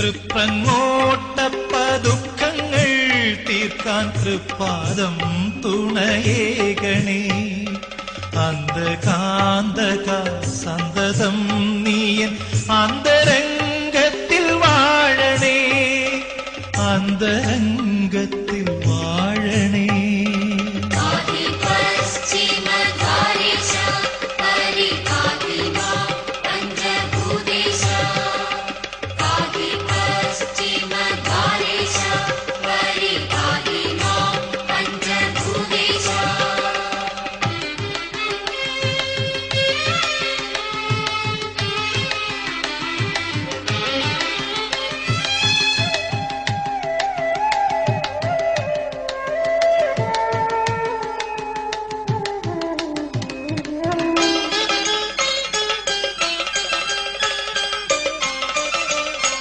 തൃപ്രങ്ങോട്ടപ്പദുഃഖങ്ങൾ തീർക്കാൻ തൃപ്പാദം തുണയേകണേ. അന്ധകാന്തക സന്തതം നീയൻ അന്തരംഗത്തിൽ വാഴണേ. അന്തരംഗ